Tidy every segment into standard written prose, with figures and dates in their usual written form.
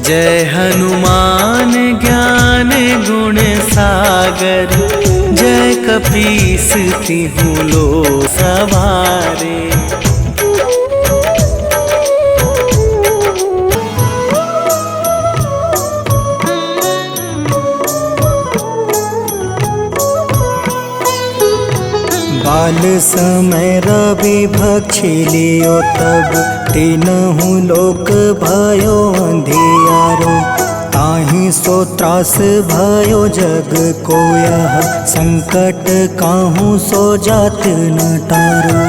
जय हनुमान ज्ञान गुण सागर, जय कपीस तिहु लोक सवारे। बाल समय रवि भक्षी लियो तब, तीनहु लोक भयो अंधियारो। ताहि सो त्रास भयो जग को यह, संकट काहू सो जात न टारो।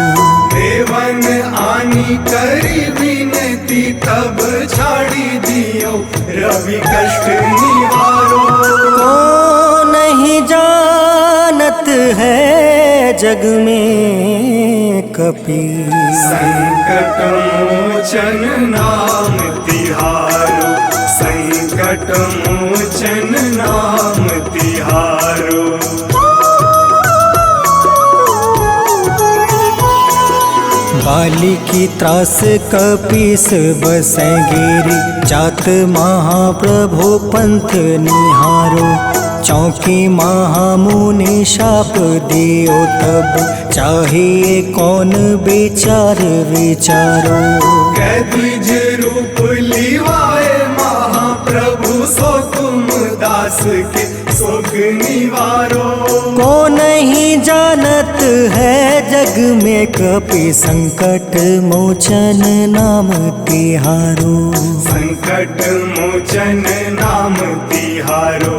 देवन आनी करी विनती, तब छाड़ी दियो रवि कष्ट निवारो। को नहीं जानत है जग में कपीस, संकट मोचन नाम तिहारो, संकट मोचन नाम तिहारो। बाली की त्रास कपीस बसै गिरी, जात महाप्रभु पंथ निहारो। चौकी महामुनि शाप दियो तब, चाहिए कौन विचार विचारो। कह द्विज रूप लिवाए महाप्रभु, सो तुम दास के शोक निवारो। को नहीं जानत है जग में कपि, संकट मोचन नाम तिहारो। संकट मोचन नाम तिहारो।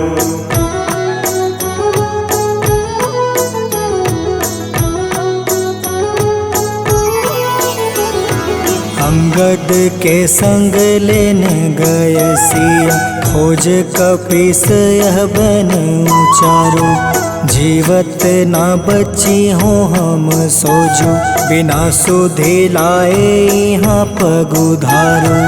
अंगद के संग लेने गए सिया, खोज कपीस यह बन उचारो। जीवत ना बची हो हम सोजो, बिना सुधि लाए यहाँ पगुधारो।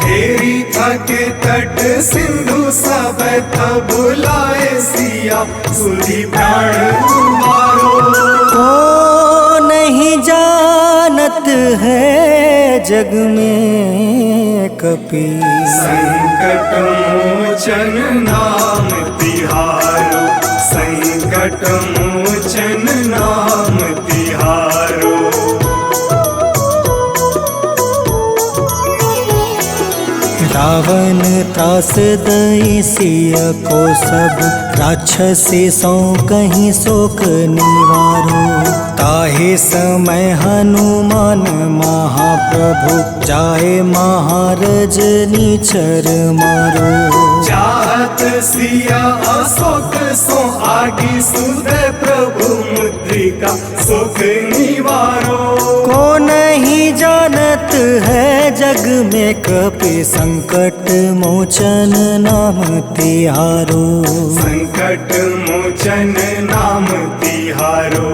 तेरी थके तट सिंधु सब तब लाए सिया, सुधि प्राण तुम्हारो। को नहीं जानत है जग में कपीस, संकट मोचन नाम तिहारो, संकट मोचन नाम तिहारो। रावण त्रास दई सिया को सब, राक्षसी सो कहीं शोक निवारो। ताहि समय हनुमान महाप्रभु, जाए महारज नीचर मारो। चाहत सिया अशोक सो आगी, सुदय प्रभु मुद्रिका सुख निवारो। को नहीं जानत है जग में कपि, संकट मोचन नाम तिहारो। संकट मोचन नाम तिहारो।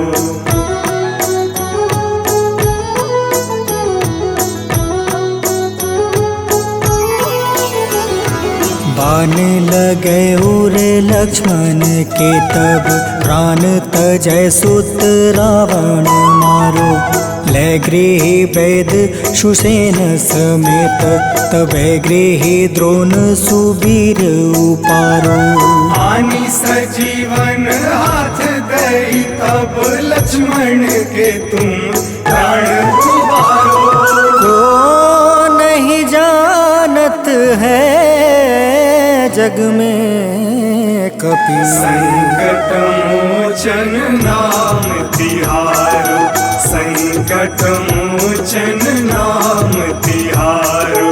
बाण लगे उर लक्ष्मण के तब, प्राण तजय सुत रावण मारो। ले गृह वैद सुसेन समेत, तबे गृह द्रोण सुबीर उपारो। आनी सजीवन हाथ दई, तब लक्ष्मण के तुम प्राण उबारो। को नहीं जानत है जग में कपि, संकट मोचन नाम तिहारो, संकट मोचन नाम तिहारो।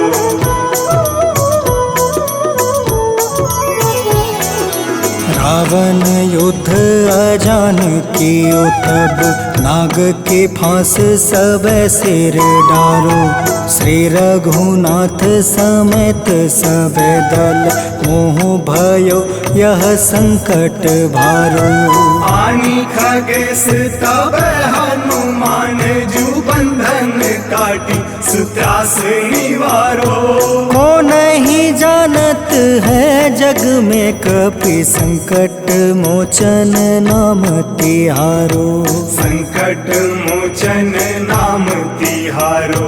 रावण युद्ध अजान कियो तब, नाग के फांस सब सिर डारो। श्री रघुनाथ समेत सब दल, मोह भयो यह संकट भारो। आनी खगेश तब हनुमान, जू बंधन काटी सुत्रास निवारो। को नहीं जानत है जग में कपि, संकट मोचन नाम तिहारो। संकट मोचन नाम तिहारो।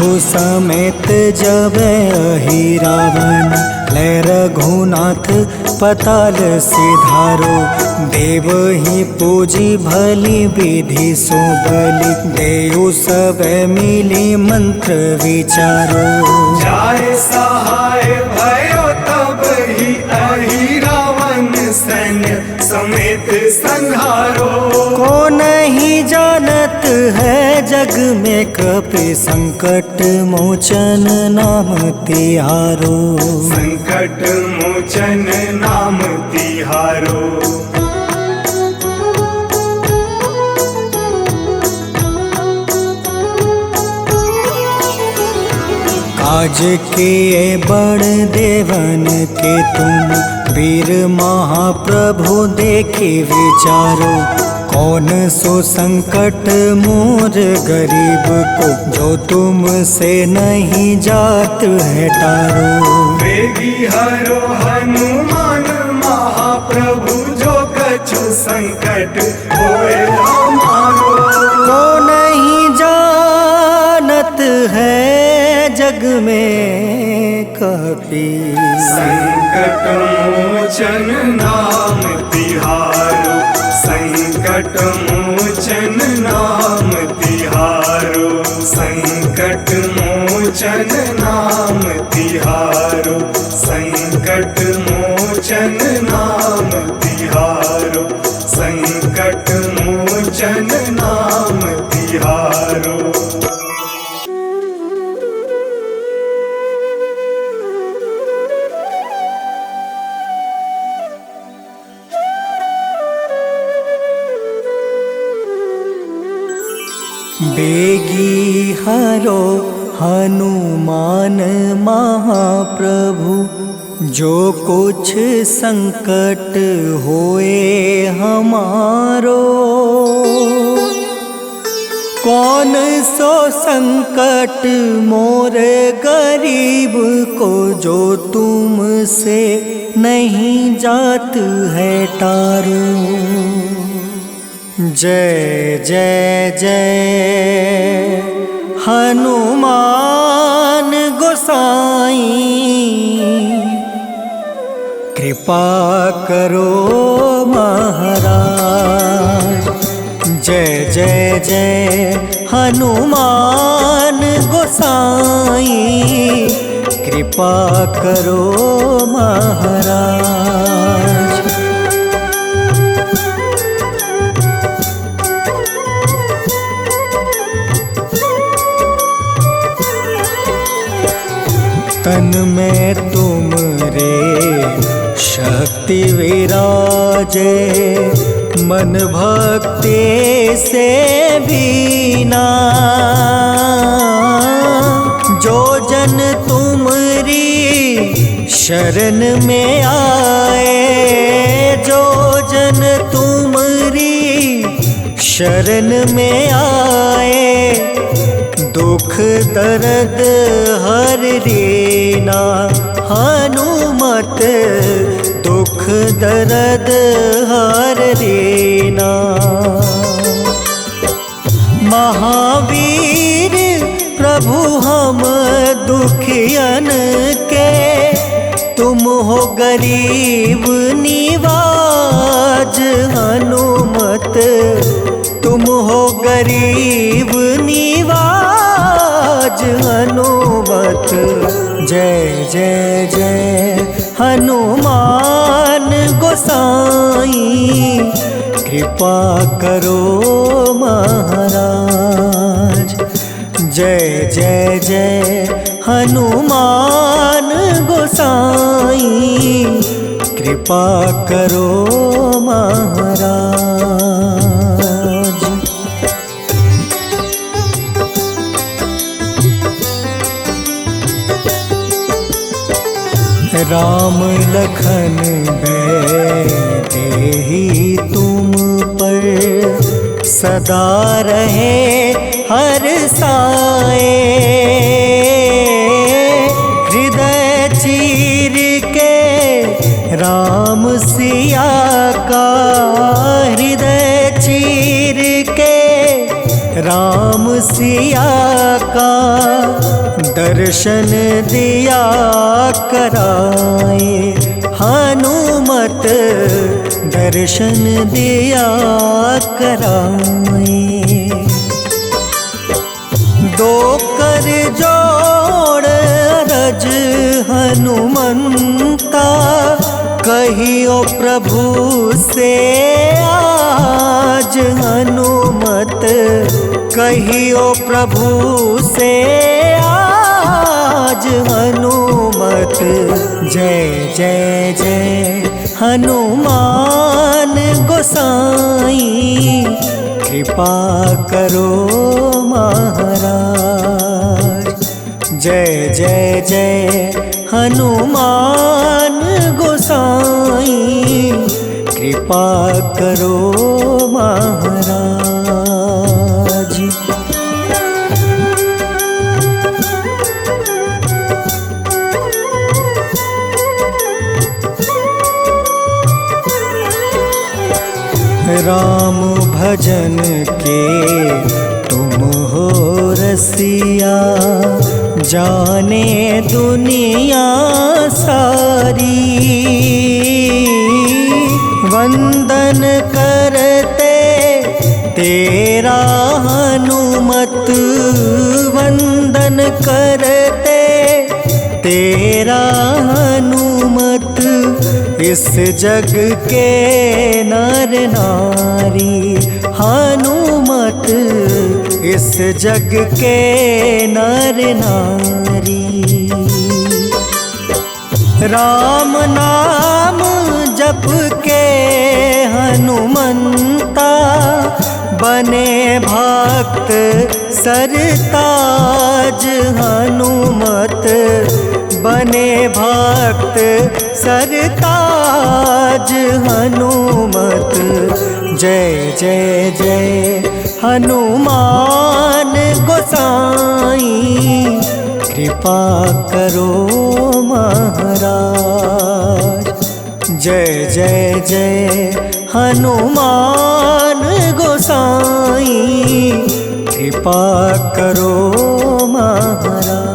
प्रभु समेत जब अहि रावण, ले रघुनाथ पताल सिधारो। देव ही पूजी भली विधि सो बलि, देव सब मिली मंत्र विचारो। जाय सहाय भयो तब ही अहि रावण सैन्य समेत संहारो। को नहीं जानत है जग में कपि संकट मोचन नाम तिहारो। संकट मोचन नाम तिहारो। काज किए बड़ देवन के तुम, वीर महाप्रभु देखे विचारो। कौन सो संकट मोर गरीब को, जो तुमसे नहीं जात है टारो। वेगी हरो हनुमान महाप्रभु, जो कछु संकट होए हमारो। को नहीं जानत है जग में कपि, संकट मोचन नाम तिहारो। संकट मोचन नाम तिहारो। संकट मोचन नाम तिहारो। संकट मोचन नाम तिहारो। संकट मोचन नाम तिहारो। बेगी हरो हनुमान महाप्रभु, जो कुछ संकट होए हमारो। कौन सो संकट मोर गरीब को, जो तुमसे नहीं जात है टारो। जय जय जय हनुमान गोसाई, कृपा करो महाराज। जय जय जय हनुमान गोसाई, कृपा करो महाराज। तन में तुम रे शक्ति विराजे, मन भक्ति से बीना। जो जन तुमरी शरण में आए, जो जन तुमरी शरण में आए, दुख दर्द हर रीना। हनुमत दुख दर्द हर रीना। महावीर प्रभु हम दुखियन के, तुम हो गरीब निवाज। हनुमत तुम हो गरीब निवाज। हनुमत जय जय जय हनुमान गोसाई, कृपा करो महाराज। जय जय जय हनुमान गोसाई, कृपा करो महाराज। राम लखन देहि तुम पर, सदा रहे हर साए। हृदय चीर के राम सिया का, हृदय चीर के राम सिया का दर्शन दिया कराए, हनुमत दर्शन दिया कराए। दो कर जोड़ रज हनुमंता, कहियो प्रभु से आज हनुमत, कहियो प्रभु से आज हनुमत। जय जय जय हनुमान गोसाई, कृपा करो महाराज। जय जय जय हनुमान गोसाई, कृपा करो महाराज। राम भजन के तुम हो रसिया, जाने दुनिया सारी। वंदन करते तेरा हनुमत, वंदन करते तेरा हनुमत। इस जग के नर नारी हनुमत, इस जग के नर नारी। राम नाम जप के हनुमंता, बने भक्त सरताज हनुमत, बने भक्त सरताज हनुमत। जय जय जय हनुमान गोसाई, कृपा करो महाराज। जय जय जय हनुमान गोसाई, कृपा करो महाराज।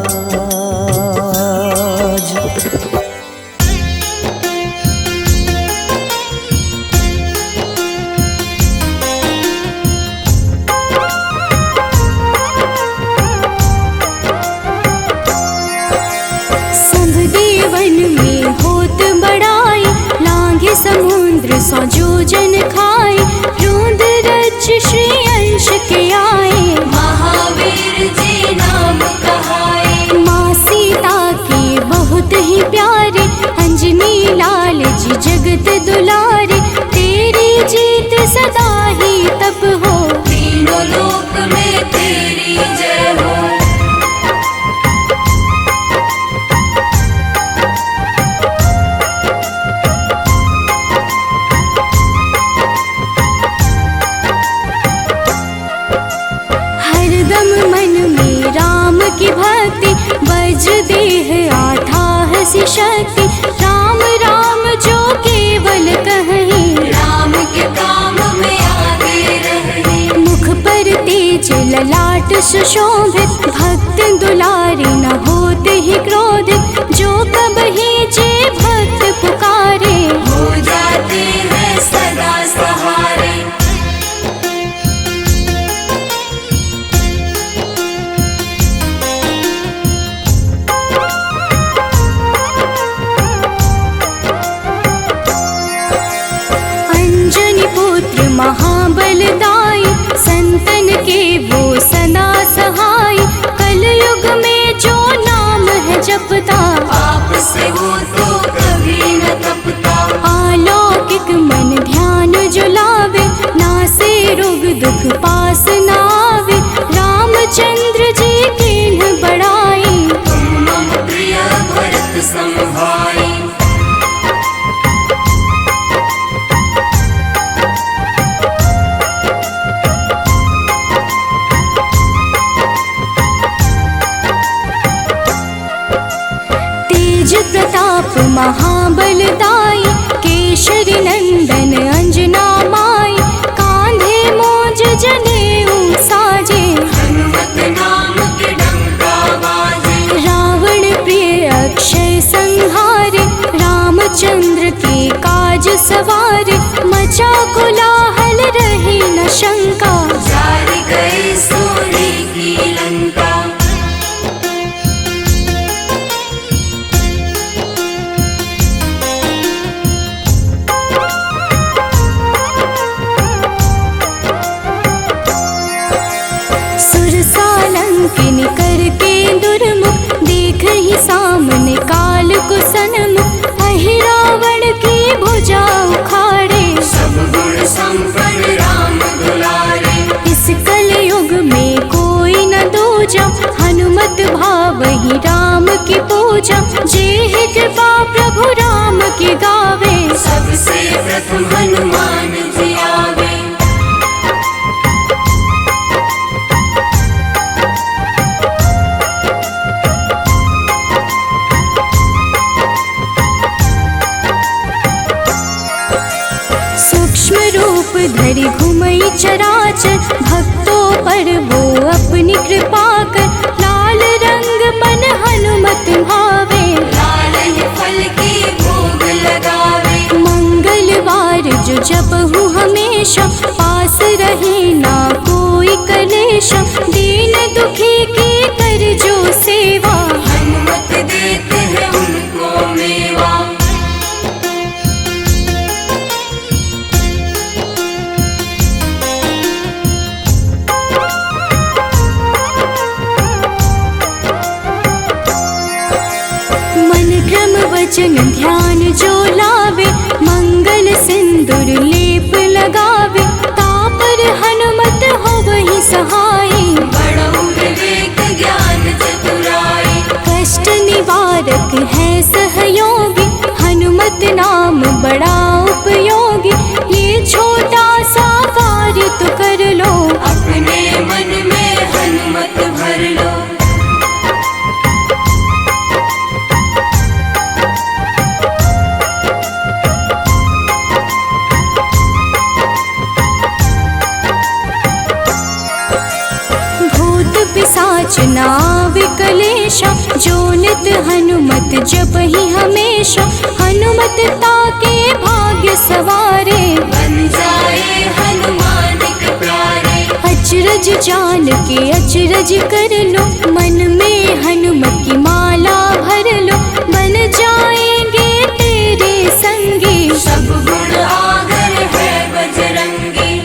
समुद्र सौ जोजन खाए, रोंद रज श्री अंश के आए, महावीर जी नाम कहाए। माँ सीता के बहुत ही प्यारे, अंजनी लाल जी जगत दुलारे। तेरी जीत सदा ही तब हो, तीनों लोक में तेरी जय हो। की भक्ति बज देह आठाह सी शक्ति, राम राम जो केवल कहें, राम के काम में आगे रहे। मुख पर तेज ललाट सुशोभित, भक्त दुलारे न होते ही क्रोधित। जो कबहि जे भक्त पुकारे, हो जाते हैं सदा सहारे। महाबलदाई, संतन के वो सदा सहाय। कलयुग में जो नाम है जपता, पाप से वो तो कभी न तपता। अलौकिक मन ध्यान जो लावे, नासे रोग दुख पास न आवे। रामचंद्र जी कीन्ह बड़ाई, तुम मम प्रिय भरत संभाई। प्रताप महाबलदाई, केशरी नंदन अंजना माई। कांधे मोज जनेऊ साजे, किन करके दुर्मुख, देख ही सामने काल को सन्मुख, अहि रावण की भुजा उखाड़े, सब गुण संपन्न राम दुलारे। इस कलयुग में कोई न दूजा, हनुमत भावहि राम की पूजा, जेहि कृपा प्रभु राम की गावे, सबसे प्रथम हनुमान जी आवे। सूक्ष्म रूप धरि घुमई चराचर, भक्तों पर वो अपनी कृपा कर, लाल रंग मन हनुमत भावे, लाल ही फल की भोग लगावे। मंगलवार जो जपहु हमेशा, पास रहे ना कोई कलेश, दीन दुखी की कर जो सेवा, हनुमत देते हैं उनको मेवा। मन क्रम वचन ध्यान जो लावे, मंगल सिंदूर लेप लगावे, तापर हनुमत होवहि सहाय, बड़ऊ विवेक ज्ञान चतुराई। कष्ट निवारक है सहयोगी, हनुमत नाम बड़ा उपयोगी, ये छोटा सा कार्य तो कर लो, अपने मन में हनुमत भर लो। भूत पिशाच नाव कलेशा, जो नित हनुमत जपहि हमेशा, हनुमत ताके भाग्य सवारे, बन जाए हनुमान के प्यारे। अचरज जान के अचरज कर लो, मन में हनुमत की माला भर लो, बन जाएंगे तेरे संगी, सब गुण आगर है बजरंगी।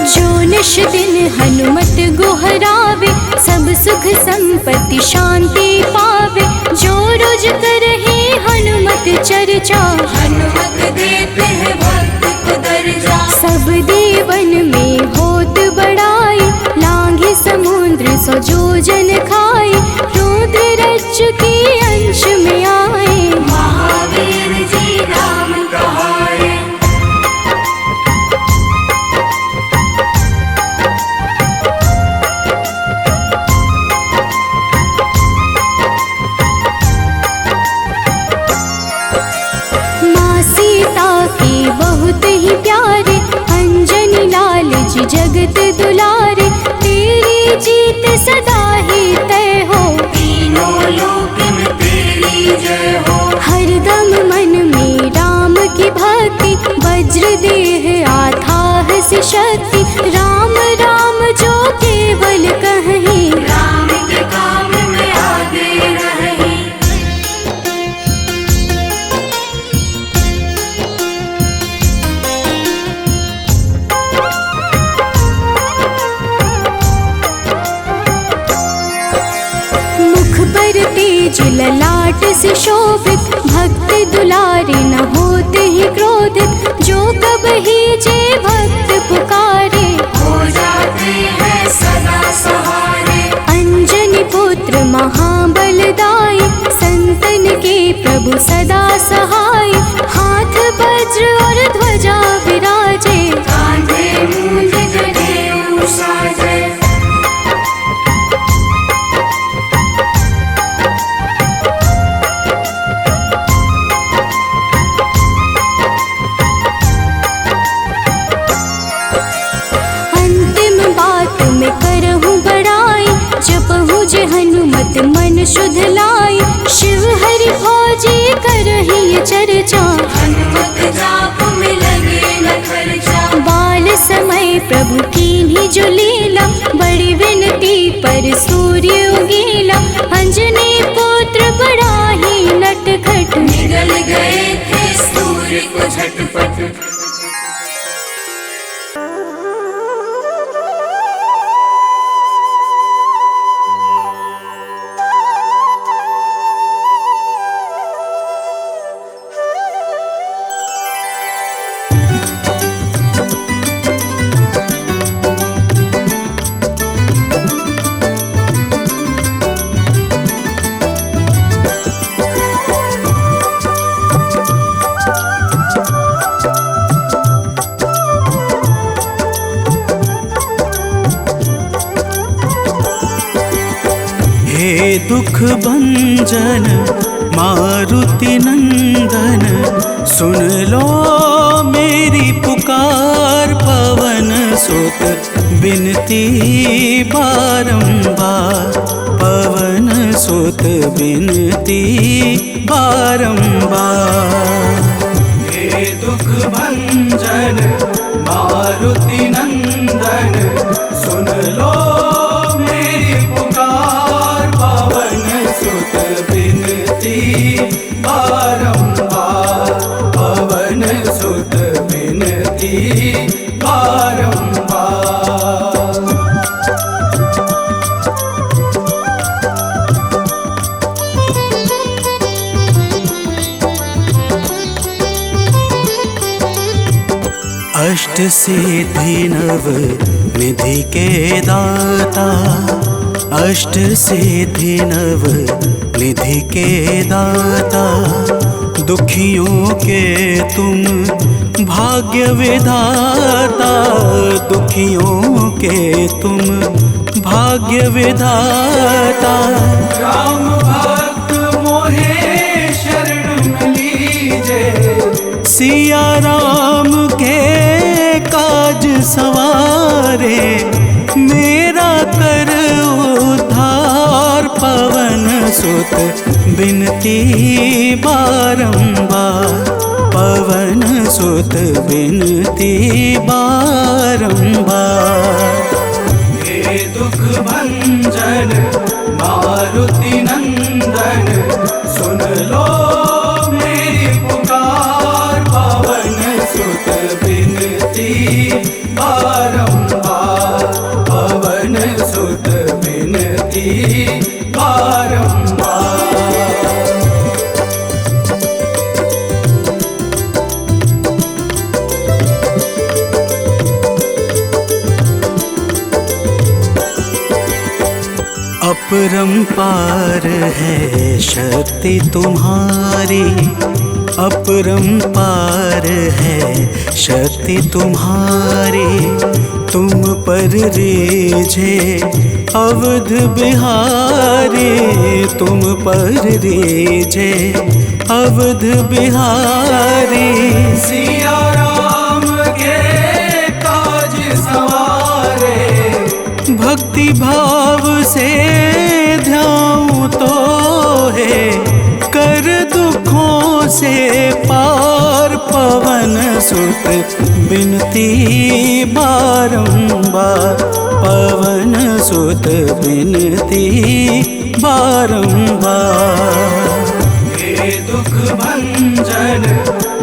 जो निश दिन हनुमत गोहरावे, सब सुख संपत्ति शांति पावे, जो रोज करहे हनुमत चर्चा, हनुमत देते हैं भक्त को दर्जा। सब देवन में होत बड़ाई, लांघे समुद्र सो जोजन खाए, रुद्र रज्जु की अंश में आए, महावीर जी नाम कहाए। माँ सीता के बहुत ही प्यारे, अंजनी लाल जी जगत दुलारे, तेरी जीत सदा ही तय हो, तीनों लोक में तेरी जय हो। हरदम मन में राम की भक्ति, वज्र देह आधार से शक्ति, राम राम जो केवल कहीं, राम के काम में आगे रही। मुख पर तेज ललाट से शोभित, भक्त दुलारे न होते ही क्रोधित, जो कब ही जे भक्त पुकारे, हो जाते हैं सदा सहारे। अंजनी पुत्र महाबलदाई, संतन के प्रभु सदा सहाय, हाथ वज्र और ध्वजा विराजे, कांधे मूंज जनेऊ साजे। अंतिम बात में करहूँ बड़ाई, जपहु जे हनुमत मन शुद्ध लाई, शिव हरि भोजी करहि ये चर्चा, हनुमत जाप में लगे न खर्चा। बाल समय प्रभु कीन्ही जो लीला, बड़ी विनती पर सूर्य उगीला, अंजनी पुत्र झटपट निगल गए थे सूर्य को झटपट। हे दुख भंजन मारुति नंदन, सुन लो मेरी पुकार। पवन सुत बिनती बारंबार, पवन सुत बिनती बारंबार। हे दुख भंजन मारुति नंदन, सुन लो मेरी पुकार। पवन सुत बिनती बारंबार, पवन सुत बिनती बारंबार। अष्ट सिद्धि नव निधि के दाता, अष्ट सिद्धि नव निधि के दाता। दुखियों के तुम भाग्य विधाता, दुखियों के तुम भाग्य विधाता। राम भक्त मोहे शरण लीजे, सिया राम के काज सवारे। मेरा कर उद्धार, पवन सुत बिनती बारंबार, पवन सुत बिनती बारंबार। हे दुख भंजन मारुति नंदन, सुन लो मेरी पुकार। पवन सुत बिनती बारंबार, पवन सुत बिनती बारंबार। अपरंपार है शक्ति तुम्हारी, अपरंपार है शक्ति तुम्हारी। तुम पर रीझे अवध बिहारी, तुम पर रीझे अवध बिहारी। सिया राम के काज सवारे, भक्ति भाव से ध्याऊं तो है कर दुखों से पार। पवन सुत बिनती बारंबार, पवन सुत बिनती बारंबार। हे दुख भंजन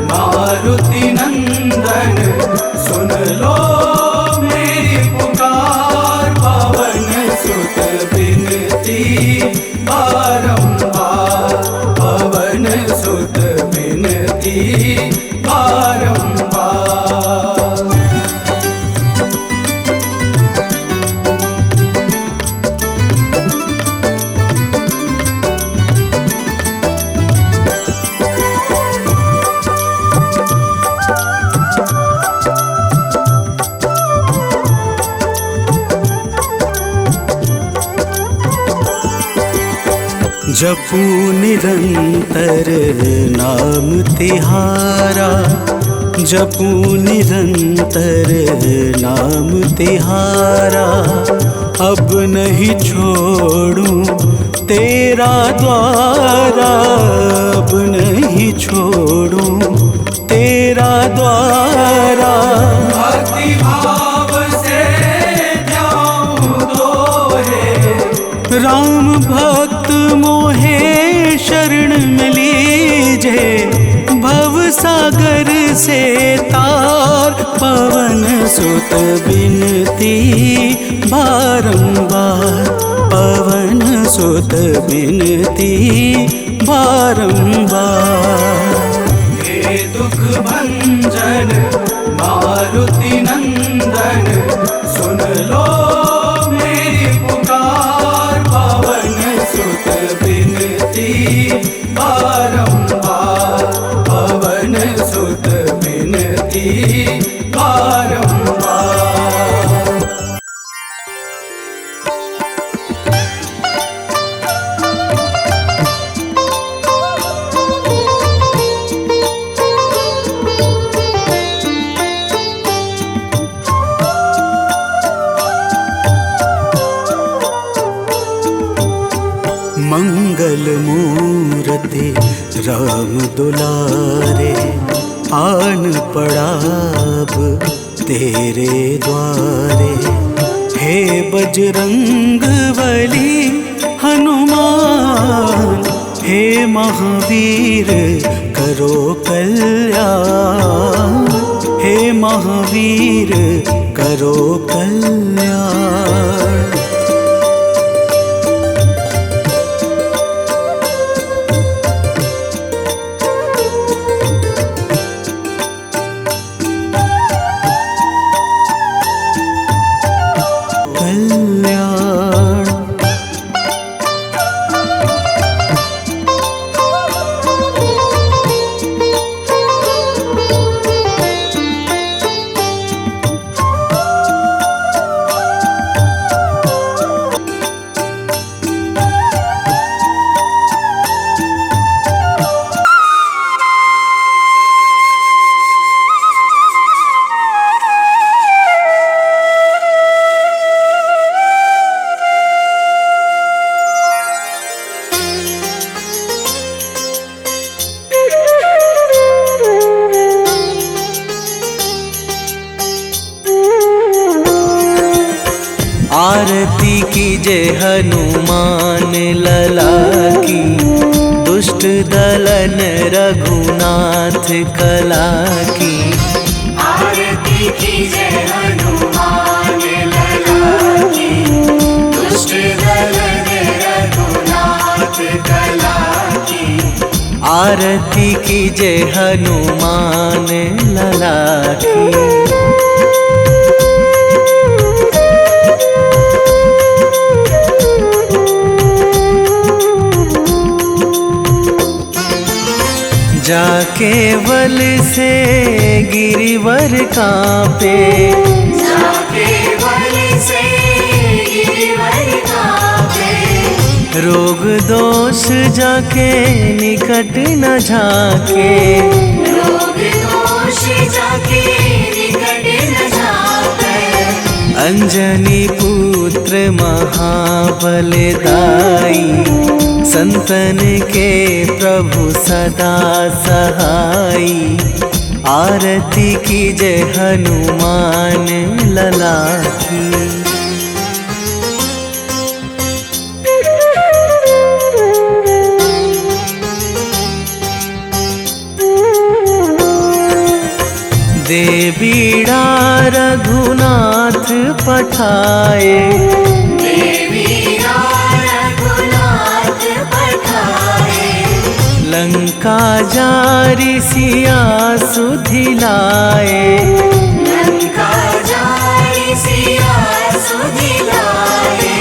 मारुति नंदन, सुन लो मेरी पुकार। पवन सुत बिनती बारंबार, पवन सुत बिनती बारंबार। जपू निरंतर नाम तिहारा, जपू निरंतर नाम तिहारा। अब नहीं छोड़ूं तेरा द्वारा, अब नहीं छोड़ूं तेरा द्वारा। भक्ति भाव से जाऊं तो है राम भक्त मोहे शरण में लीजे। कीजे भव सागर से तार। पवन सुत बिनती बारंबार, पवन सुत बिनती बारंबार। हे दुख भंजन मारुति नंदन, सुन लो मेरी पुकार। पवन सुत बिनती बारंबार, पवन सुत बिनती बारंबार। मंगल मूर्ति राम दुलारे, आन पड़ाब तेरे द्वारे। हे बजरंग बली हनुमान, हे महावीर करो कल्याण। हे महावीर करो कल्याण। आरती कीजे हनुमान लला की, दुष्ट दलन रघुनाथ कला की। आरती कीजे हनुमान लला की, दुष्ट दलन रघुनाथ कला की। आरती कीजे हनुमान लला की। जाके बल से गिरिवर कांपे, जाके बल से गिरिवर कांपे। रोग दोष जाके निकट न झाके। रोग दोष जाके निकट न झाके। अंजनी पुत्र महाबलदाई, संतन के प्रभु सदा सहाई। आरती कीजे हनुमान लला की। देवीड़ा रघुनाथ पठाए, देवीड़ा रघुनाथ पठाए। लंका जारी सिया सुधिलाए। लंका जारी सिया सुधिलाए।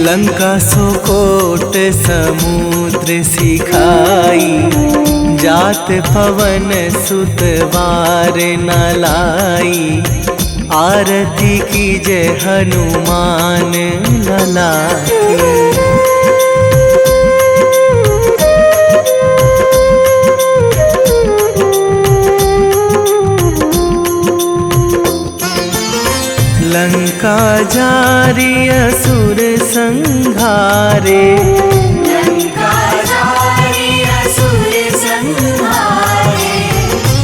लंका सोकोट समुद्र सिखाई, जात पवन सुत वार न लाई। आरती कीजे हनुमान लला की। लंका जारी असुर संहारे। लंका जारी असुर संहारे।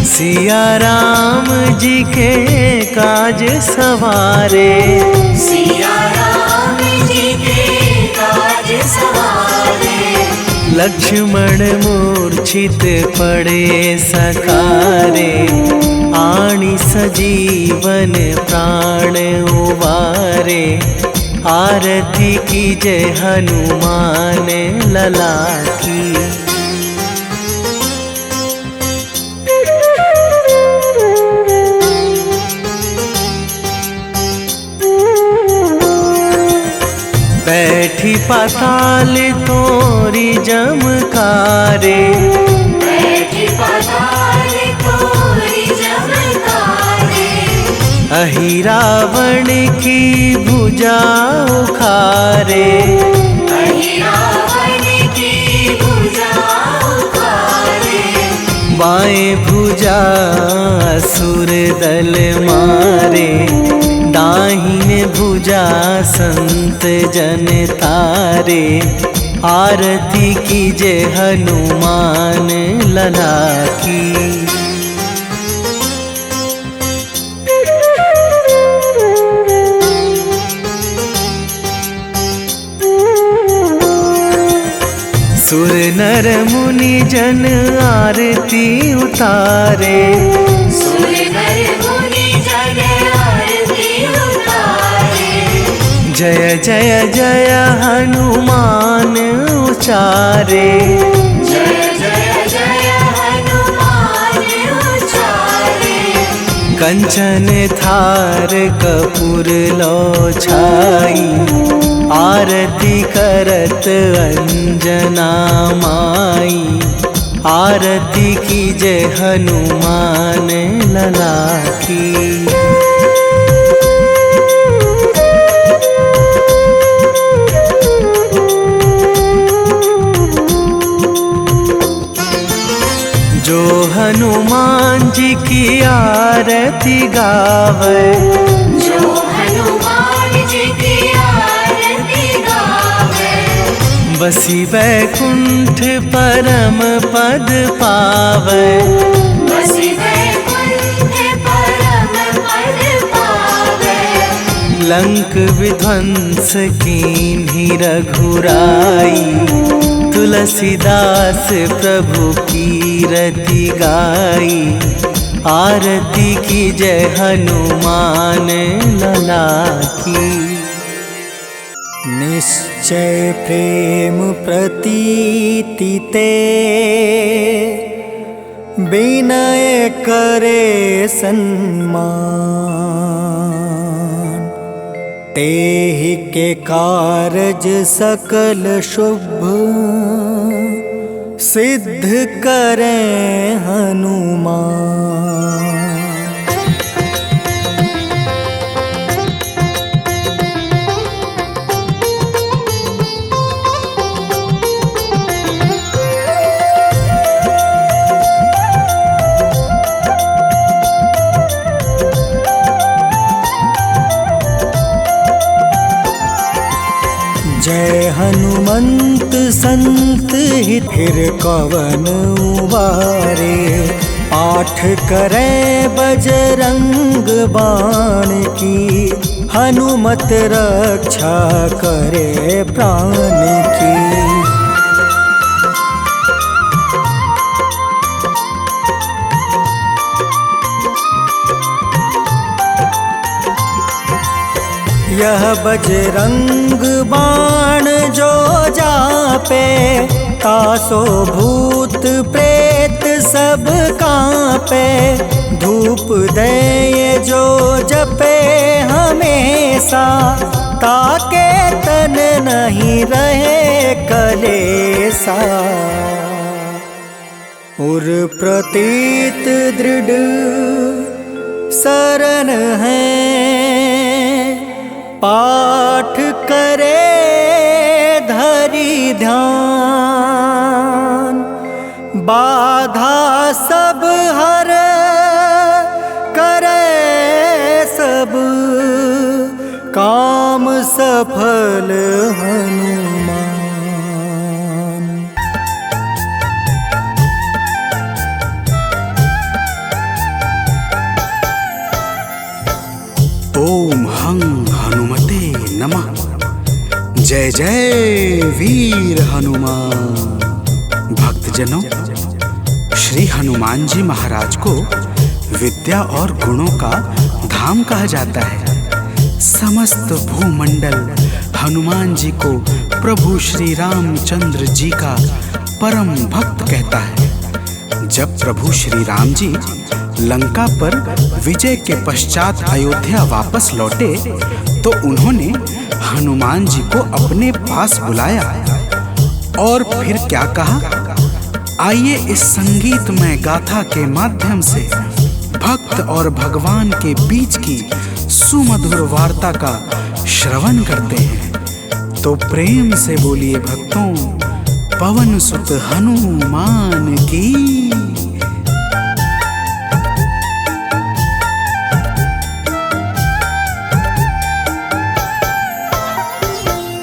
सिया राम जी के काज सवारे। सिया राम जी के काज सवारे। लक्ष्मण मूर्छित पड़े सकारे, आणी सजीवन प्राण उवारे। आरती कीजे हनुमान लला की। बैठी पाताल तोरी जमकारे, बैठी पाताल तोरी जमकारे। अहि रावण की भुजा उखारे, अहि रावण की भुजा उखारे। बाएं भुजा असुर दल मारे, दाहिने भुजा संत जन तारे। आरती कीजे हनुमान लला की। सुर नर मुनि जन आरती उतारे, सुर नर मुनि जन आरती उतारे। जय जय जय हनुमान उचारे, जय जय जय हनुमान उचारे। कंचन थार कपूर लो छाई, आरती करत अंजना माई। आरती कीजे हनुमान लला की। जो हनुमान जी की आरती गावे, जो हनुमान जी की आरती गावे। बसी वैकुंठ परम पद पावे, बसी वैकुंठ परम पद पावे। लंक विध्वंस कीन्ही रघुराई, तुलसीदास प्रभु कीरति गाई। आरती कीजे हनुमान लला की। निश्चय प्रेम प्रतीति ते, विनय करे सन्मान। तेहि के कारज सकल शुभ, सिद्ध करें हनुमान। जय हनुमंत संत हित कवन उबारे। पाठ करें बजरंग बाण की, हनुमत रक्षा करे प्राण की। यह बजरंग बाण जो जापे, तासो भूत प्रेत सब कांपे। धूप दे जो जपे हमेशा, ताके तन नहीं रहे कलेसा। उर प्रतीत दृढ़ शरण है, पाठ करे धरि ध्यान। बाधा सब हर करे सब, काम सफल हनुमान। ओम हं हनुमते नमः। जय जय वीर हनुमान। भक्तजनों, श्री हनुमान जी महाराज को विद्या और गुणों का धाम कहा जाता है। समस्त भूमंडल हनुमान जी को प्रभु श्री रामचंद्र जी का परम भक्त कहता है। जब प्रभु श्री राम जी लंका पर विजय के पश्चात अयोध्या वापस लौटे तो उन्होंने हनुमान जी को अपने पास बुलाया और फिर क्या कहा, आइए इस संगीतमय गाथा के माध्यम से भक्त और भगवान के बीच की सुमधुर वार्ता का श्रवण करते हैं। तो प्रेम से बोलिए भक्तों, पवन सुत हनुमान की।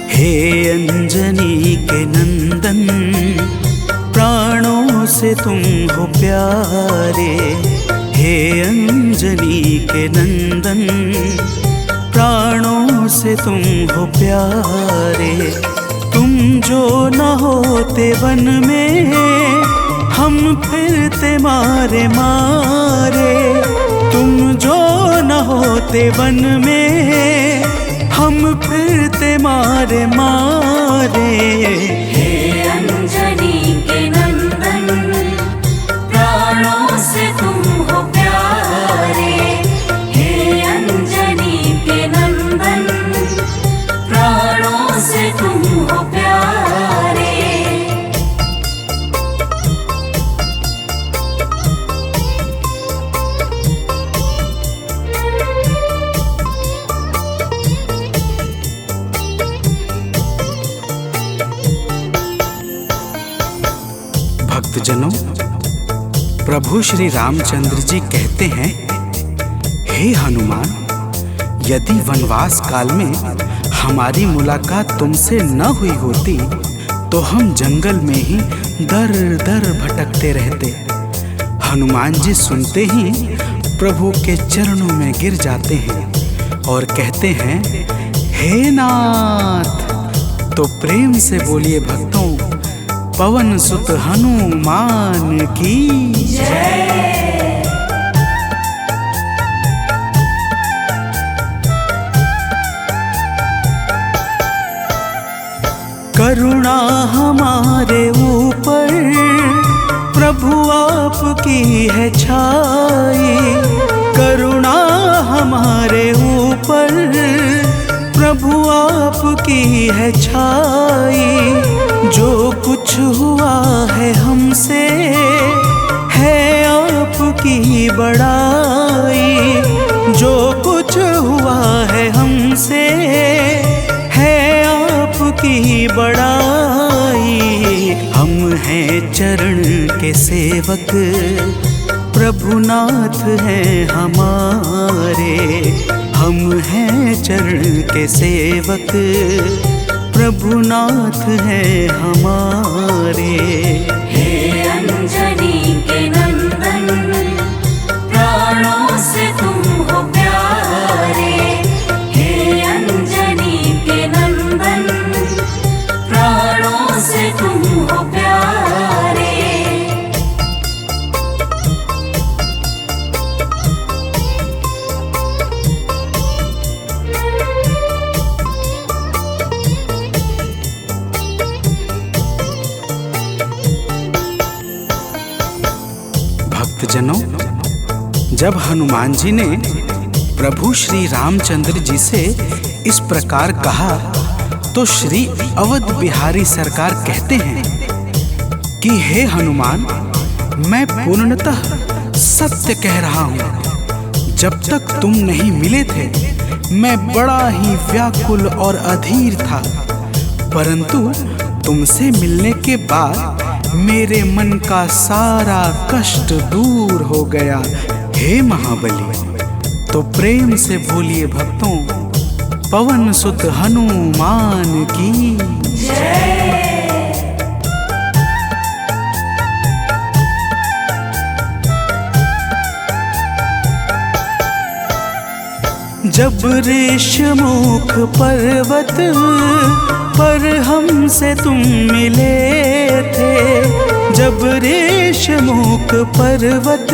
हे अंजनी के नंदन, प्राणों से तुम हो प्यारे। हे अंजनी के नंदन, प्राणों से तुम हो प्यारे। तुम जो न होते वन में, हम फिरते मारे मारे। तुम जो न होते वन में, हम फिरते मारे मारे। हे अंजनी के नंदन, प्राणों से तुम हो प्यारे। हे अंजनी के नंदन, प्राणों से तुम हो प्यारे। भक्तजनों, प्रभु श्री रामचंद्र जी कहते हैं, हे हनुमान, यदि वनवास काल में हमारी मुलाकात तुमसे न हुई होती तो हम जंगल में ही दर दर भटकते रहते। हनुमान जी सुनते ही प्रभु के चरणों में गिर जाते हैं और कहते हैं, हे नाथ। तो प्रेम से बोलिए भक्तों, पवन सुत हनुमान की जय। करुणा हमारे ऊपर प्रभु आपकी है छाई। करुणा हमारे ऊपर प्रभु आपकी है छाई। जो कुछ हुआ है हमसे है आपकी बड़ाई। जो कुछ हुआ है हमसे है आपकी बड़ाई। हम हैं चरण के सेवक, प्रभुनाथ हैं हमारे। हम हैं चरण के सेवक, प्रभुनाथ हैं हमारे। हे अंजनी के नंदन, प्राणों से तुम हो प्यारे। हे अंजनी के नंदन, प्राणों से तुम हो प्यारे। भक्तजनों, जब हनुमान जी ने प्रभु श्री रामचंद्र जी से इस प्रकार कहा तो श्री अवध बिहारी सरकार कहते हैं कि हे हनुमान, मैं पूर्णतः सत्य कह रहा हूँ। जब तक तुम नहीं मिले थे मैं बड़ा ही व्याकुल और अधीर था, परंतु तुमसे मिलने के बाद मेरे मन का सारा कष्ट दूर हो गया, हे महाबली। तो प्रेम से बोलिए भक्तों, पवन सुत हनुमान की जय। जब ऋषमुख पर्वत पर हमसे तुम मिले थे, जब देशमुख पर्वत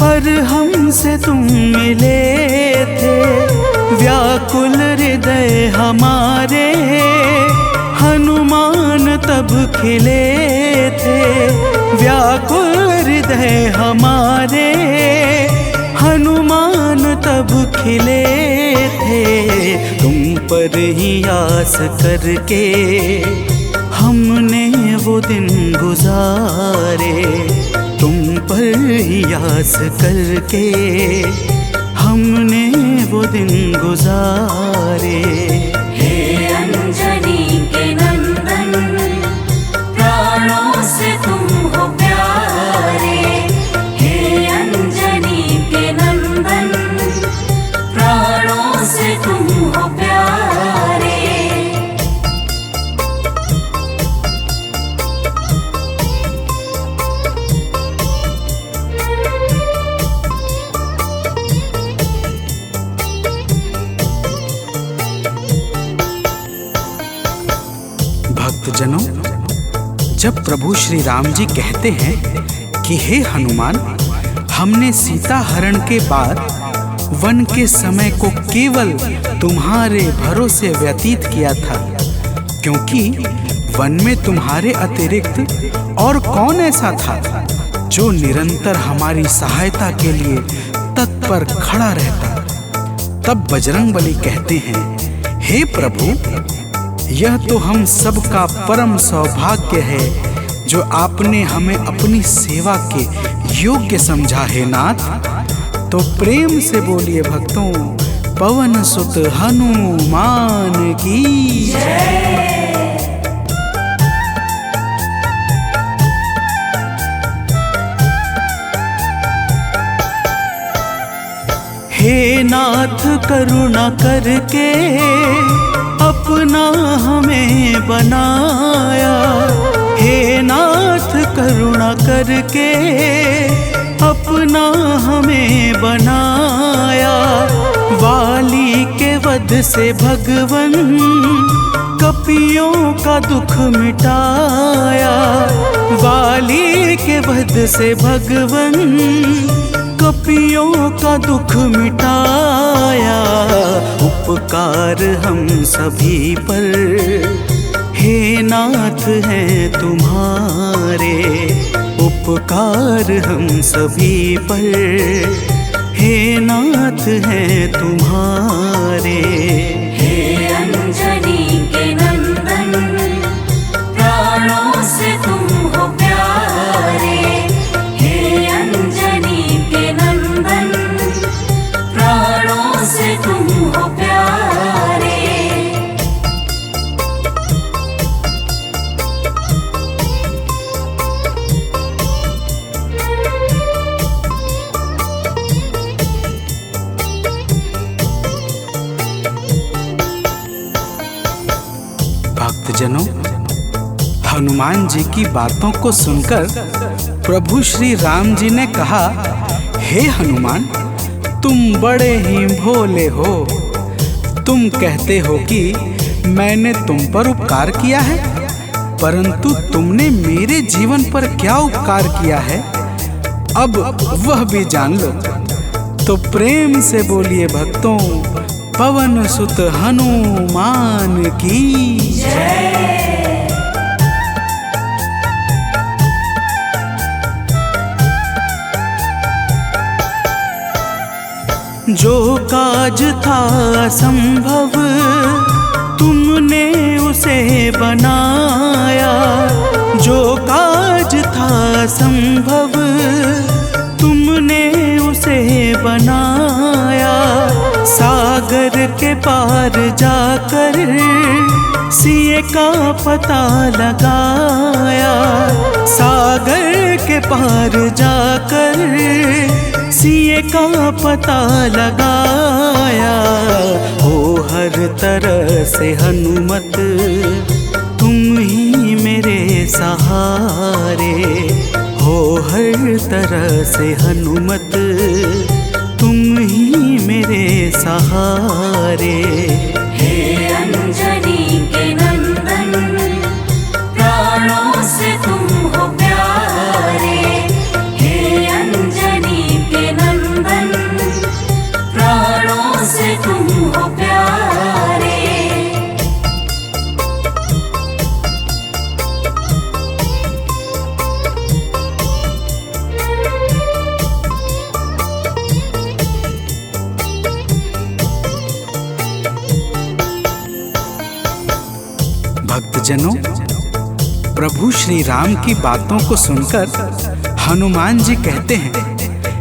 पर हमसे तुम मिले थे। व्याकुल हृदय हमारे हनुमान तब खिले थे। व्याकुल हृदय हमारे हनुमान तब खिले थे। तुम पर ही आस करके हमने वो दिन गुजारे। तुम पर ही आस करके हमने वो दिन गुजारे। हे अंजनी के नंदन, प्राणों से तुम हो प्यारे। हे अंजनी के नंदन, प्राणों से तुम हो प्यारे। भक्तजनों, जब प्रभु श्री राम जी कहते हैं कि हे हनुमान, हमने सीता हरण के बाद वन के समय को केवल तुम्हारे भरोसे व्यतीत किया था, क्योंकि वन में तुम्हारे अतिरिक्त और कौन ऐसा था जो निरंतर हमारी सहायता के लिए तत्पर खड़ा रहता। तब बजरंगबली कहते हैं, हे प्रभु, यह तो हम सबका परम सौभाग्य है जो आपने हमें अपनी सेवा के योग्य समझा है नाथ। तो प्रेम से बोलिए भक्तों, पवन सुत हनुमान की जय। हे नाथ करुणा करके अपना हमें बनाया। हे नाथ करुणा करके अपना हमें बनाया। वाली के वध से भगवन कपियों का दुख मिटाया। वाली के वध से भगवन कपियों का दुख मिटाया। उपकार हम सभी पर हे नाथ हैं तुम्हारे। उपकार हम सभी पर हे नाथ हैं तुम्हारे। हे अंजनी के नंदन, प्राणों से तुम हो प्यारे। हे अंजनी के नंदन, प्राणों से तुम हो प्यारे। भक्तजनों, हनुमान जी की बातों को सुनकर प्रभु श्री राम जी ने कहा, हे हनुमान, तुम बड़े ही भोले हो। तुम कहते हो कि मैंने तुम पर उपकार किया है, परंतु तुमने मेरे जीवन पर क्या उपकार किया है, अब वह भी जान लो। तो प्रेम से बोलिए भक्तों, पवन सुत हनुमान की जय। जो काज था असंभव तुमने उसे बनाया। जो काज था असंभव तुमने उसे बनाया। सागर के पार जाकर सिए का पता लगाया। सागर के पार जाकर सिए का पता लगाया। हो हर तरह से हनुमत तुम ही मेरे सहारे। हो हर तरह से हनुमत तुम ही मेरे सहारे। हे अंजनी के नंदन, प्राणों से तुम हो प्यारे। भक्तजनों, प्रभु श्री राम की बातों को सुनकर हनुमान जी कहते हैं,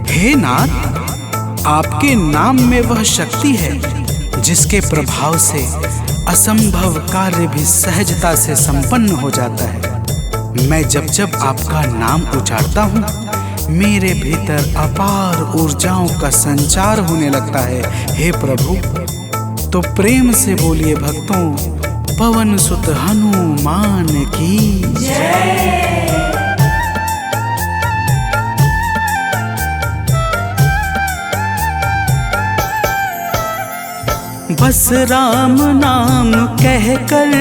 हे नाथ, आपके नाम में वह शक्ति है जिसके प्रभाव से असंभव कार्य भी सहजता से संपन्न हो जाता है। मैं जब जब आपका नाम उच्चारता हूँ, मेरे भीतर अपार ऊर्जाओं का संचार होने लगता है। हे प्रभु, तो प्रेम से बोलिए भक्तों, पवन सुत हनुमान की जय। बस राम नाम कहकर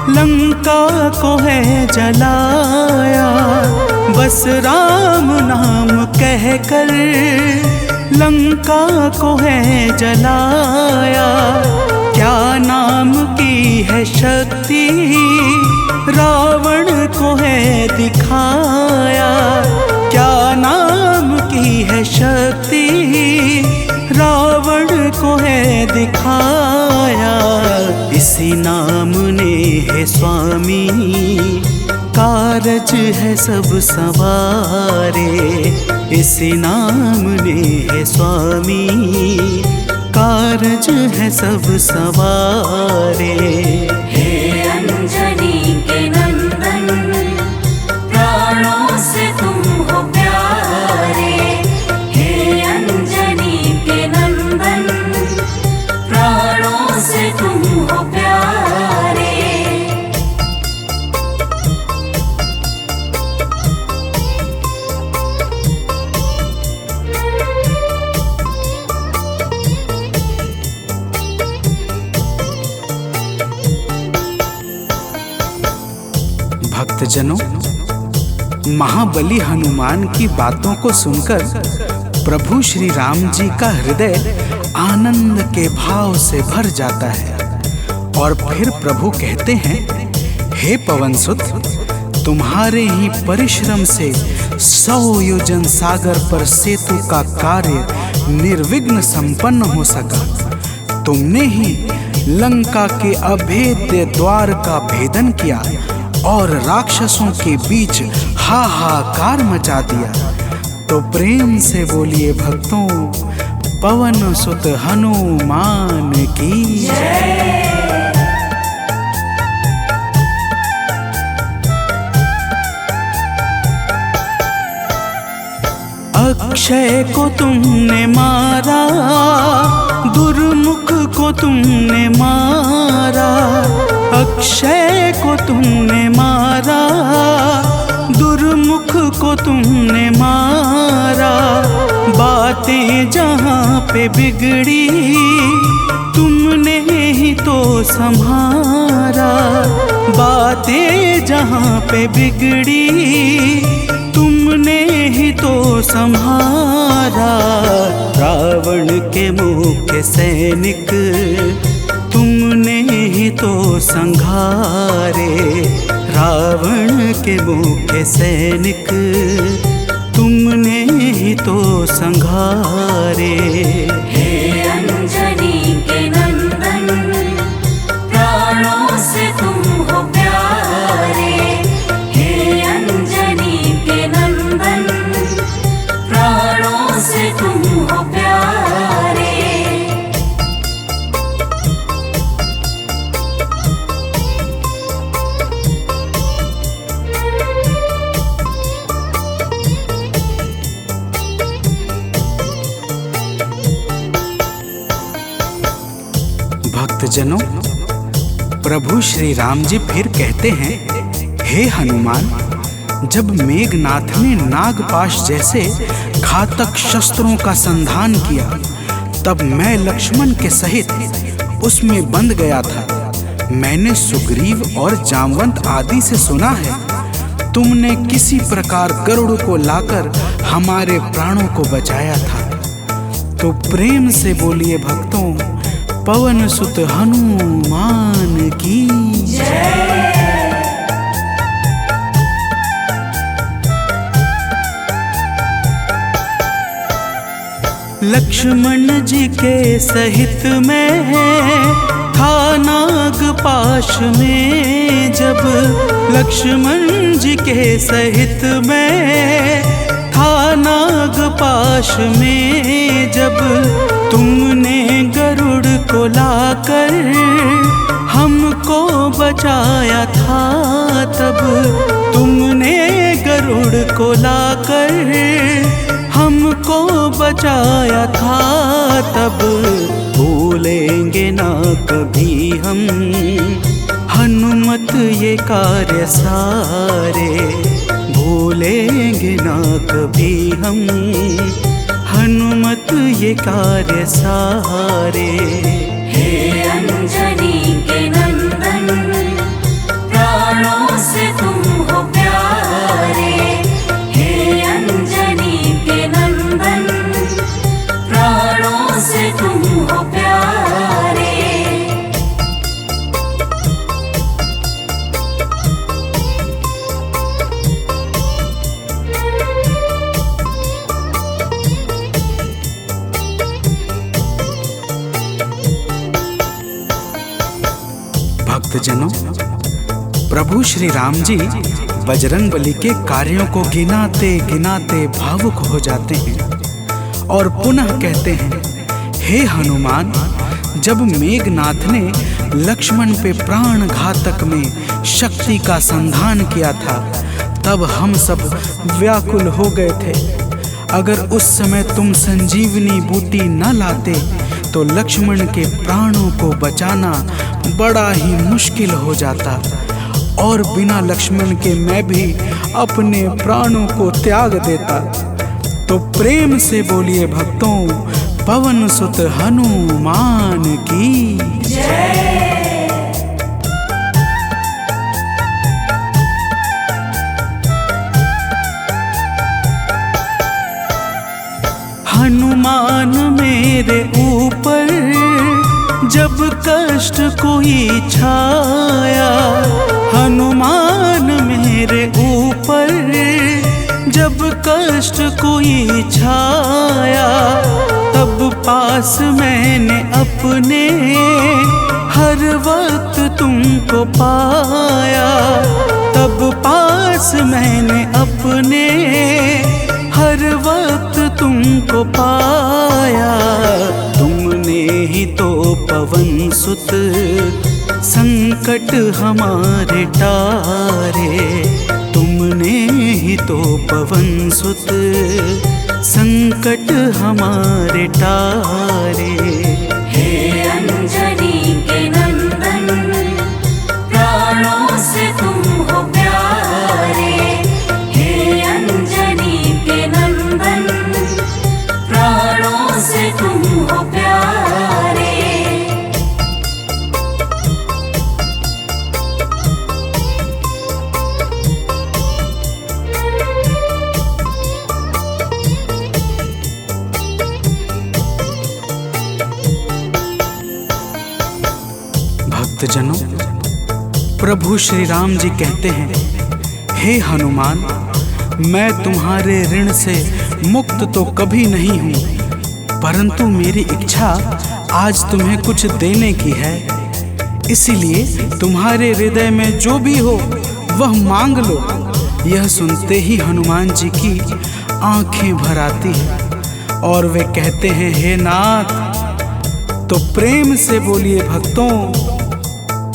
लंका को है जलाया, बस राम नाम कहकर लंका को है जलाया। क्या नाम की है शक्ति रावण को है दिखाया, क्या नाम की है शक्ति रावण को है दिखाया। इसी नाम ने है स्वामी कारज है सब सवारे, इसी नाम ने है स्वामी कारज है सब सवारे। हे अंजनी के नंदन, प्राणों से तुम हो प्यारे। हे अंजनी के नंदन, प्राणों से तुम हो प्यारे। भक्तजनों, महाबली हनुमान की बातों को सुनकर प्रभु श्री राम जी का हृदय आनंद के भाव से भर जाता है और फिर प्रभु कहते हैं, हे पवनसुत, तुम्हारे ही परिश्रम से 100 योजन सागर पर सेतु का कार्य निर्विघ्न संपन्न हो सका। तुमने ही लंका के अभेद्य द्वार का भेदन किया और राक्षसों के बीच हाहाकार मचा दिया। तो प्रेम से बोलिए भक्तों, पवन सुत हनुमान की जय। अक्षय को तुमने मारा, दुर्मुख को तुमने मारा, अक्षय को तुमने मारा, दुर्मुख को तुमने मारा। बातें जहाँ पे बिगड़ी तुमने ही तो संहारा, बातें जहाँ पे बिगड़ी तुमने ही तो संहारा। रावण के मुख्य सैनिक तुमने ही तो संघारे, रावण के मुख्य सैनिक तुमने ही तो संघारे। हे अंजनी के नंदन, प्राणों से तुम हो प्यारे। हे अंजनी के नंदन, प्राणों से तुम हो प्यारे। भक्तजनों, प्रभु श्री राम जी फिर कहते हैं, हे हनुमान, जब मेघनाथ ने नागपाश जैसे घातक शस्त्रों का संधान किया, तब मैं लक्ष्मण के सहित उसमें बंध गया था। मैंने सुग्रीव और जामवंत आदि से सुना है, तुमने किसी प्रकार गरुड़ को लाकर हमारे प्राणों को बचाया था। तो प्रेम से बोलिए भक्तों, पवन सुत हनुमान की जय। लक्ष्मण जी के सहित में था नाग पाश में जब लक्ष्मण जी के सहित मैं, था नाग पाश में जब तुमने गरुड़ को लाकर हमको बचाया था, तब तुमने गरुड़ को लाकर हमको बचाया था, तब भूलेंगे ना कभी हम हनुमत ये कार्य सारे, भूलेंगे ना कभी हम हनुमत ये कार्य सारे। हे अंजनी के नंदन, प्राणों से तुम हो प्यारे। हे अंजनी के नंदन, प्राणों से तुम हो प्यारे। भक्तजनों, प्रभु श्री राम जी बजरंगबली के कार्यों को गिनाते गिनाते भावुक हो जाते हैं और पुनः कहते हैं, हे हनुमान, जब मेघनाथ ने लक्ष्मण पे प्राण घातक में शक्ति का संधान किया था, तब हम सब व्याकुल हो गए थे। अगर उस समय तुम संजीवनी बूटी न लाते तो लक्ष्मण के प्राणों को बचाना बड़ा ही मुश्किल हो जाता, और बिना लक्ष्मण के मैं भी अपने प्राणों को त्याग देता। तो प्रेम से बोलिए भक्तों, पवन सुत हनुमान की जय। हनुमान मेरे ऊपर जब कष्ट कोई छाया, हनुमान मेरे ऊपर जब कष्ट कोई छाया, तब पास मैंने अपने हर वक्त तुमको पाया, तब पास मैंने अपने हर वक्त तुमको पाया। तुमने ही तो पवन सुत संकट हमारे टारे, तुमने ही तो पवन सुत संकट हमारे टारे। हे अंजनी के नंदन, प्राणों से तुम हो प्यारे। हे अंजनी के नंदन, प्राणों से तुम हो प्यारे। भक्तजनों, प्रभु श्री राम जी कहते हैं, हे हनुमान, मैं तुम्हारे ऋण से मुक्त तो कभी नहीं हूँ, परंतु मेरी इच्छा आज तुम्हें कुछ देने की है। इसीलिए तुम्हारे हृदय में जो भी हो वह मांग लो। यह सुनते ही हनुमान जी की आंखें भर आती हैं और वे कहते हैं, हे नाथ। तो प्रेम से बोलिए भक्तों,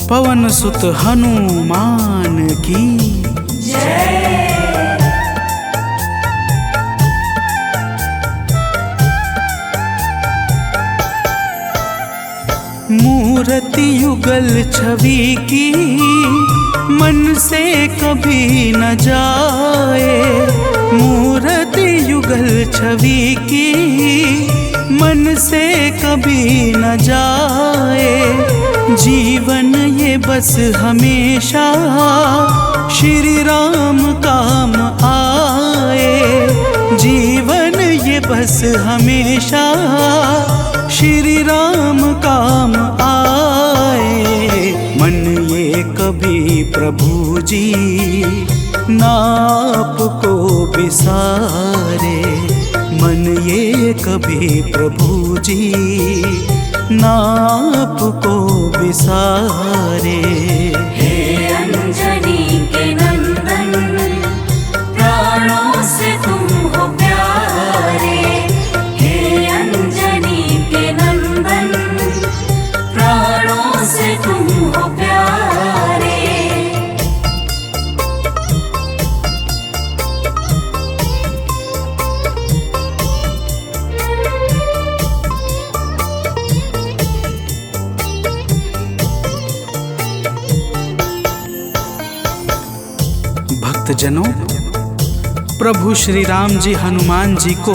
पवन सुत हनुमान की जय। मूर्ति युगल छवि की मन से कभी न जाए, मूर्ति युगल छवि की मन से कभी न जाए। जीवन ये बस हमेशा श्री राम काम आए, जीवन ये बस हमेशा श्री राम काम आए। मन ये कभी प्रभु जी नाप को बिसारे, मन ये कभी प्रभु जी नाप को विसारे। हे अंजनी के नंदन, प्राणों से तुम हो प्यारे। हे अंजनी के नंदन, प्राणों से तुम हो प्यारे। भक्तजनों, प्रभु श्री राम जी हनुमान जी को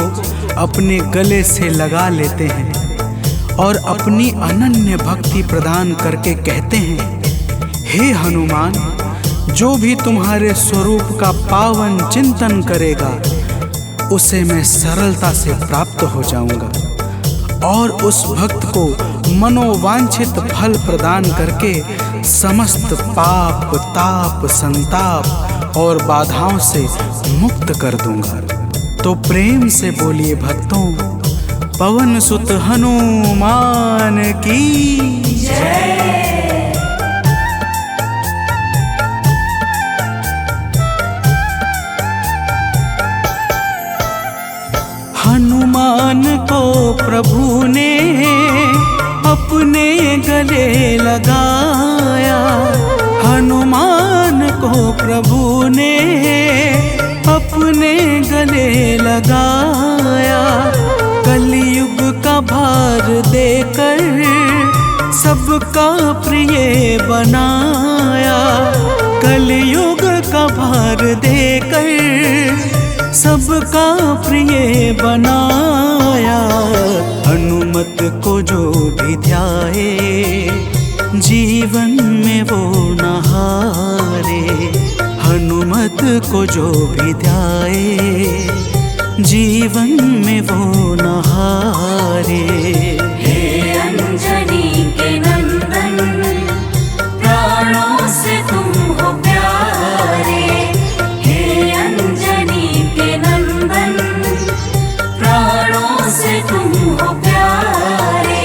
अपने गले से लगा लेते हैं और अपनी अनन्य भक्ति प्रदान करके कहते हैं, हे हनुमान, जो भी तुम्हारे स्वरूप का पावन चिंतन करेगा उसे मैं सरलता से प्राप्त हो जाऊंगा और उस भक्त को मनोवांछित फल प्रदान करके समस्त पाप, ताप, संताप और बाधाओं से मुक्त कर दूंगा। तो प्रेम से बोलिए भक्तों, पवन सुत हनुमान की जय। हनुमान को प्रभु ने अपने गले लगाया। हनुमान को प्रभु ने अपने गले लगाया। कलयुग का भार देकर सबका प्रिय बनाया। कलयुग का भार देकर सबका प्रिय बनाया। हनुमत को जो भी ध्याए जीवन में वो न हारे। हनुमत को जो भी ध्याए जीवन में वो न हारे। हे अंजनी के नंदन, प्राणों से तुम हो प्यारे। हे अंजनी के नंदन, प्राणों से तुम हो प्यारे।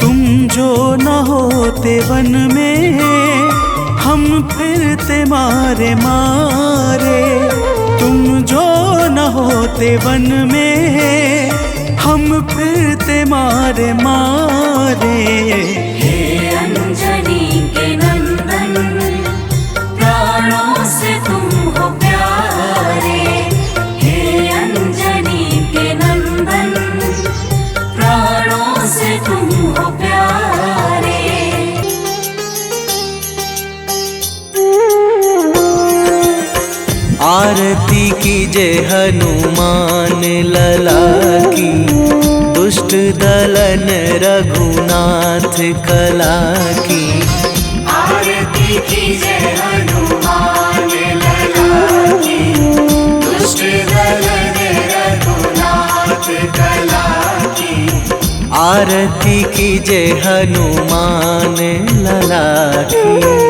तुम जो न होते वन में हम फिरते मारे मारे। तुम जो न होते वन में हम फिरते मारे मारे। हे अंजनी के नंदन, प्राणों से तुम हो प्यारे। हे अंजनी के नंदन, प्राणों से तुम हो प्यारे। आरती कीजय हनुमान लला की, दुष्ट दलन रघुनाथ कला की। आरती कीजय हनुमान लला की, दुष्ट दलन रघुनाथ कला की। आरती कीजय हनुमान लला की।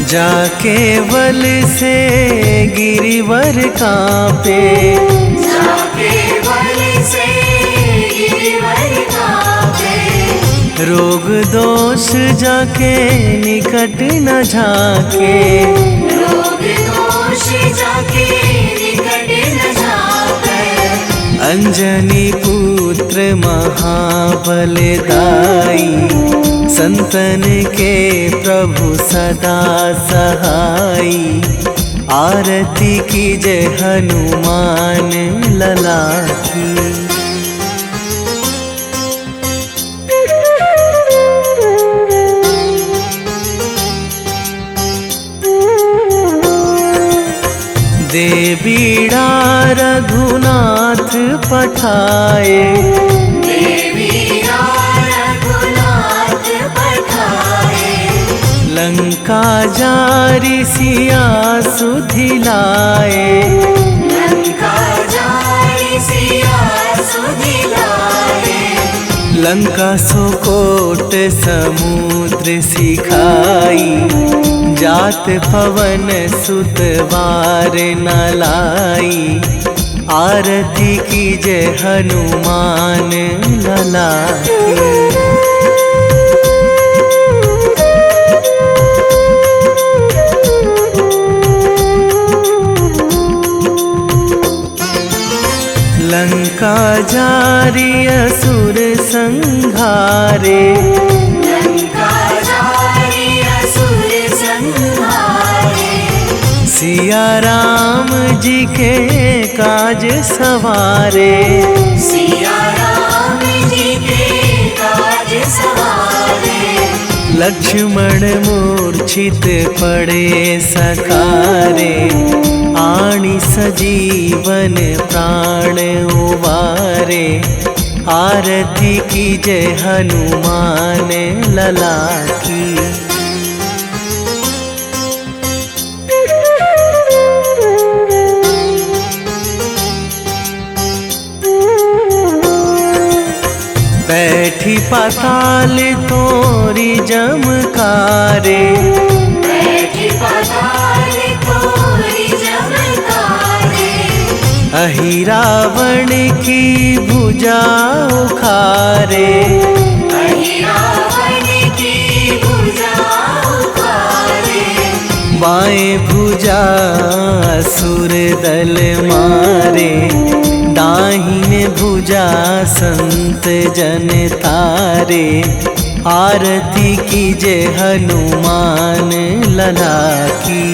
जाके बल से गिरिवर कांपे। जाके बल से गिरिवर कांपे। रोग दोष जाके निकट न झाके। रोग दोष जाके निकट न झाके। अंजनी पुत्र महाबलदाई, संतन के प्रभु सदा सहाई। आरती कीजय हनुमान लला की। दे बीड़ा रघुनाथ पठाए। लंका जारी सिया सुधिलाए। लंका सुकोट समुद्र सिखाई, जात पवन सुत वार न लाई। आरती कीजे हनुमान लला की। लंका जारी असुर संहारे, लंका जारी असुर संहारे। सिया राम जी के काज सवारे, सिया राम जी के काज सवारे। लक्ष्मण मूर्छित पड़े सकारे, आणी सजीवन प्राण उबारे। आरती कीजे हनुमान लला की। बैठी पाताल तोरी जमकारे, बैठी पाताल तोरी जमकारे। अहि रावण की भुजा उखारे, अहि रावण की भुजा उखारे। बाएं भुजा असुर दल मारे, दाहिने भुजा संत जन तारे। आरती कीजे हनुमान लला की।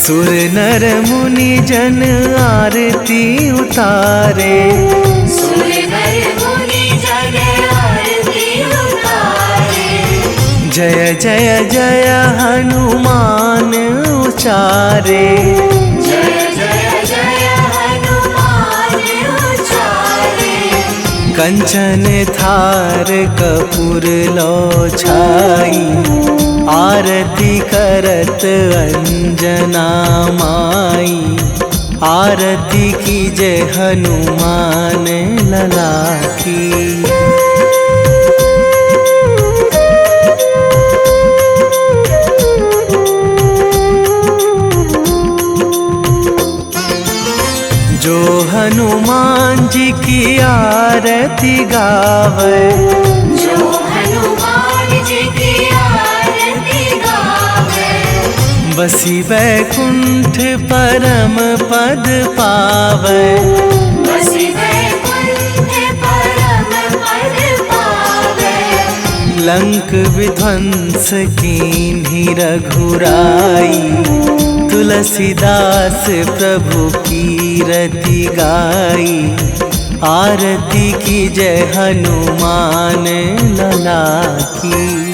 सुर नर मुनि जन आरती उतारे, सुर नर मुनि जन आरती उतारे। जय जय जय हनुमान उचारे, जय जय जय हनुमान उचारे। कंचन थार कपूर लो छाई, आरती करत अंजना माई। आरती कीजे हनुमान लला की। जो हनुमान जी की आरती गावे, जो हनुमान जी की आरती गावे। बसी वैकुंठ परम पद पावे, बसी वैकुंठ परम पद पावे। लंक विध्वंस कीन्ही रघुराई, तुलसीदास प्रभु कीरति गाई। आरती कीजे हनुमान लला की।